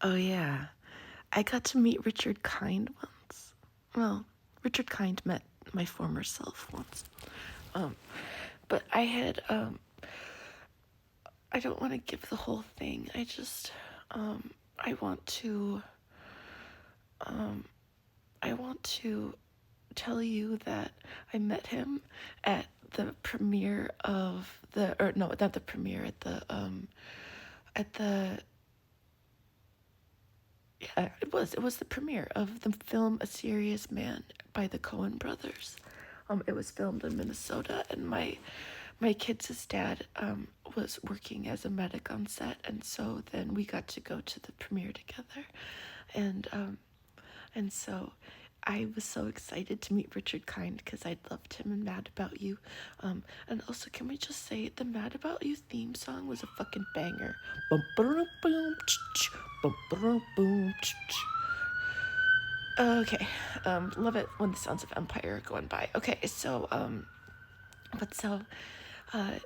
Oh, yeah. I got to meet Richard Kind once. Well, Richard Kind met my former self once. Um, but I don't want to give the whole thing. I want to, I want to tell you that I met him at the premiere of or no, not the premiere, at the, yeah, it was the premiere of the film A Serious Man by the Coen brothers. It was filmed in Minnesota, and my kids' dad was working as a medic on set, and so then we got to go to the premiere together, and and so I was so excited to meet Richard Kind because I loved him in Mad About You. And also, can we just say the Mad About You theme song was a fucking banger. Bum, ba-dum, boom, ch-ch, bum, ba-dum, boom, ch-ch. Okay, love it when the sounds of Empire are going by. Okay, so but so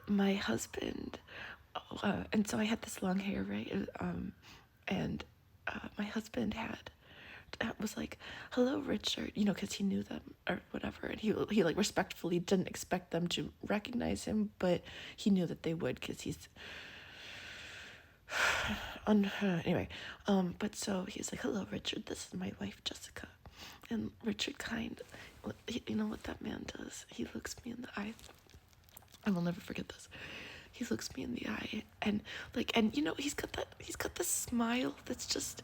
my husband, and so I had this long hair, right? And my husband was like, "Hello, Richard," because he knew them or whatever, and he like respectfully didn't expect them to recognize him, but he knew that they would because he's anyway. But so he's like, "Hello, Richard. This is my wife, Jessica," and Richard Kind, you know what that man does? He looks me in the eye. I will never forget this. He looks me in the eye and he's got this smile that's just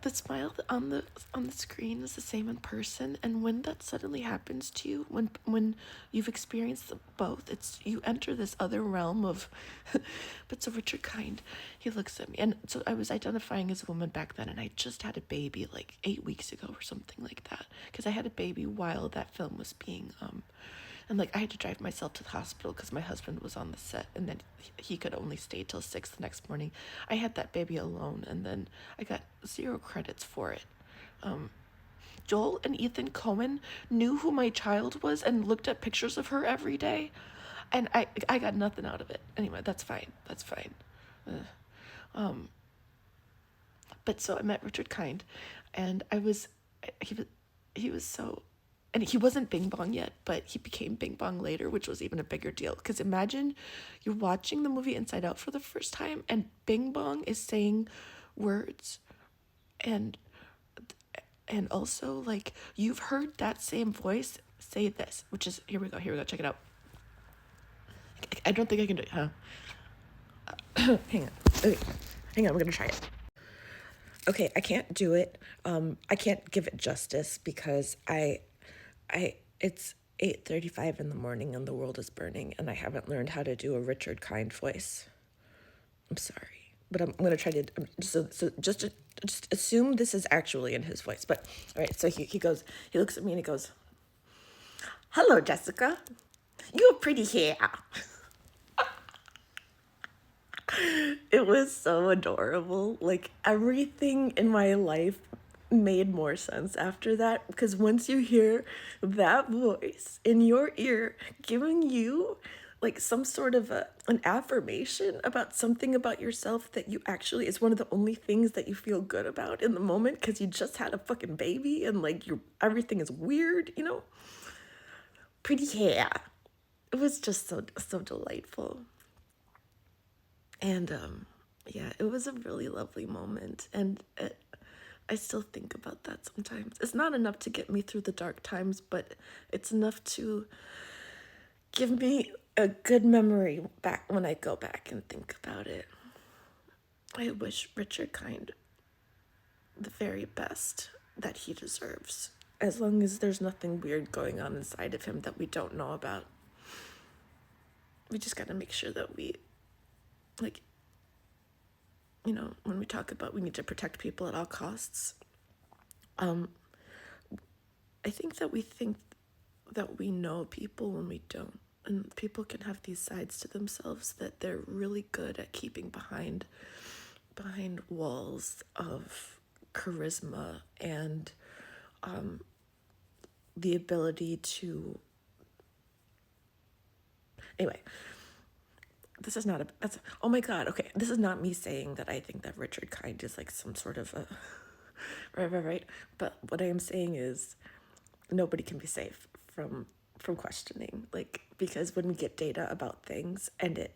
the smile on the screen is the same in person, and when that suddenly happens to you, when you've experienced both, it's you enter this other realm of but so Richard Kind, he looks at me, and so I was identifying as a woman back then, and I just had a baby like 8 weeks ago or something like that, because I had a baby while that film was being and like I had to drive myself to the hospital because my husband was on the set, and then he could only stay till 6 the next morning. I had that baby alone, and then I got 0 credits for it. Joel and Ethan Coen knew who my child was and looked at pictures of her every day, and I got nothing out of it. Anyway, that's fine. That's fine. But so I met Richard Kind, and he was he was so, and he wasn't Bing Bong yet, but he became Bing Bong later, which was even a bigger deal. Because imagine you're watching the movie Inside Out for the first time, and Bing Bong is saying words, and also like you've heard that same voice say this, which is here we go, check it out. I don't think I can do it, huh? Hang on, okay. Hang on, we're gonna try it. Okay, I can't do it. I can't give it justice because it's 8:35 in the morning and the world is burning, and I haven't learned how to do a Richard Kind voice. I'm sorry, but I'm gonna try to. Just assume this is actually in his voice. But all right, so he goes. He looks at me and he goes, "Hello, Jessica. You have pretty hair." It was so adorable. Like everything in my life made more sense after that, because once you hear that voice in your ear giving you like some sort of an affirmation about something about yourself that you actually is one of the only things that you feel good about in the moment because you just had a fucking baby and like everything is weird, pretty hair. It was just so delightful. And yeah, it was a really lovely moment, and I still think about that sometimes. It's not enough to get me through the dark times, but it's enough to give me a good memory back when I go back and think about it. I wish Richard Kind the very best that he deserves, as long as there's nothing weird going on inside of him that we don't know about. We just gotta make sure that we, like, when we talk about we need to protect people at all costs, I think that we know people when we don't. And people can have these sides to themselves that they're really good at keeping behind walls of charisma and the ability to, anyway, this is not a, that's, oh my God, okay, this is not me saying that I think that Richard Kind is like some sort of a, right, but what I am saying is nobody can be safe from questioning, like, because when we get data about things and it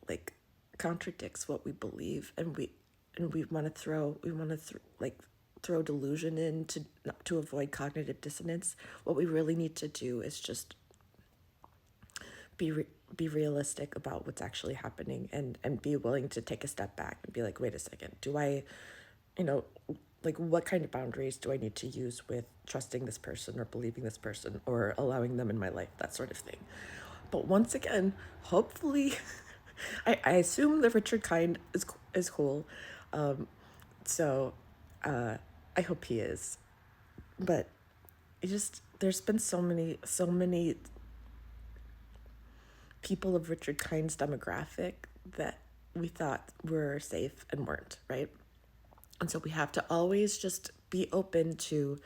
like contradicts what we believe, and we want to throw delusion in to avoid cognitive dissonance, what we really need to do is just be realistic about what's actually happening, and be willing to take a step back and be like, wait a second, do I, like, what kind of boundaries do I need to use with trusting this person or believing this person or allowing them in my life, that sort of thing. But once again, hopefully, I assume that Richard Kind is cool, so I hope he is. But there's been so many people of Richard Kind's demographic that we thought were safe and weren't, right? And so we have to always just be open to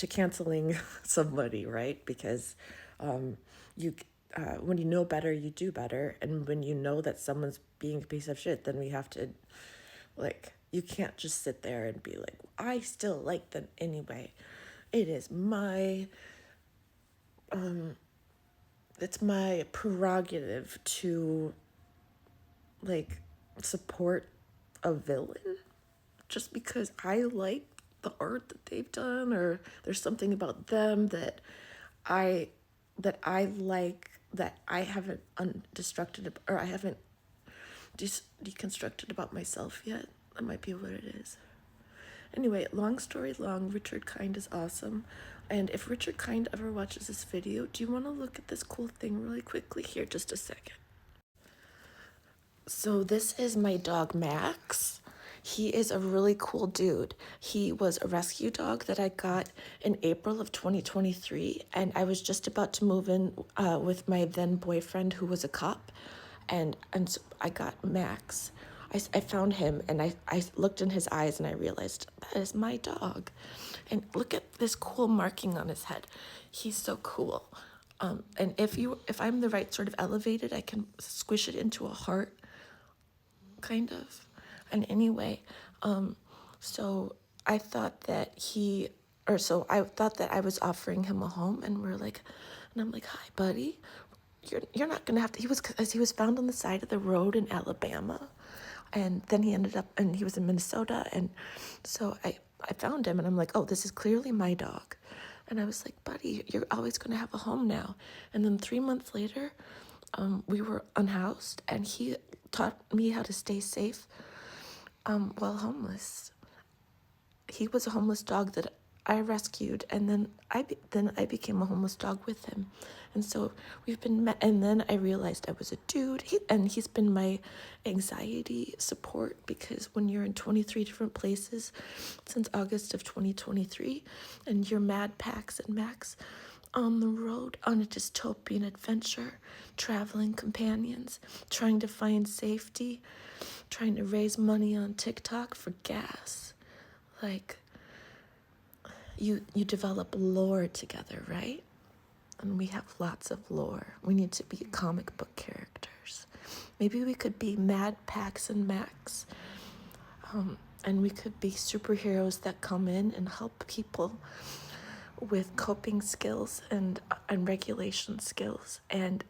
canceling somebody, right? Because when you know better, you do better. And when you know that someone's being a piece of shit, then we have to, like, you can't just sit there and be like, I still like them anyway. It is it's my prerogative to, like, support a villain just because I like the art that they've done, or there's something about them that I like, that I haven't undestructed, or I haven't deconstructed about myself yet. That might be what it is. Anyway, long story long, Richard Kind is awesome. And if Richard Kind ever watches this video, do you want to look at this cool thing really quickly? Here, just a second. So this is my dog, Max. He is a really cool dude. He was a rescue dog that I got in April of 2023, and I was just about to move in with my then boyfriend, who was a cop, and so I got Max. I found him, and I looked in his eyes, and I realized that is my dog. And look at this cool marking on his head. He's so cool. And if I'm the right sort of elevated, I can squish it into a heart, kind of. And anyway, so I thought that I was offering him a home, and I'm like, hi, buddy, you're not gonna have to. He was found on the side of the road in Alabama, and then he ended up, and he was in Minnesota, and so I found him, and I'm like, oh, this is clearly my dog, and I was like, buddy, you're always gonna have a home now. And then 3 months later, we were unhoused, and he taught me how to stay safe while homeless. He was a homeless dog that I rescued, and then I became a homeless dog with him, and so we've been and then I realized I was a dude, and he's been my anxiety support, because when you're in 23 different places since August of 2023, and you're Mad Pax and Max on the road on a dystopian adventure, traveling companions, trying to find safety, trying to raise money on TikTok for gas, like, you develop lore together, right? And we have lots of lore. We need to be comic book characters. Maybe we could be Mad Pax and Max, and we could be superheroes that come in and help people with coping skills and regulation skills and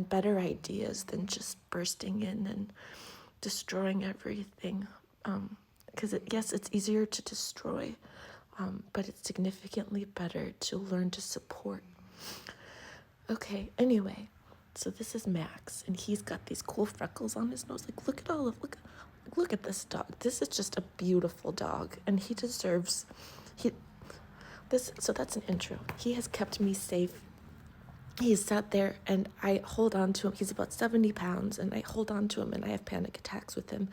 better ideas than just bursting in and destroying everything. Because yes, it's easier to destroy, but it's significantly better to learn to support. Okay, anyway, so this is Max, and he's got these cool freckles on his nose. Like, look at this dog. This is just a beautiful dog, and he deserves so that's an intro. He has kept me safe. He's sat there, and I hold on to him. He's about 70 pounds, and I hold on to him, and I have panic attacks with him.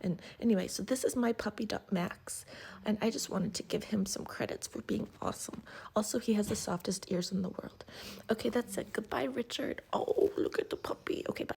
And anyway, so this is my puppy dog, Max, and I just wanted to give him some credits for being awesome. Also, he has the softest ears in the world. Okay, that's it. Goodbye, Richard. Oh, look at the puppy. Okay, bye.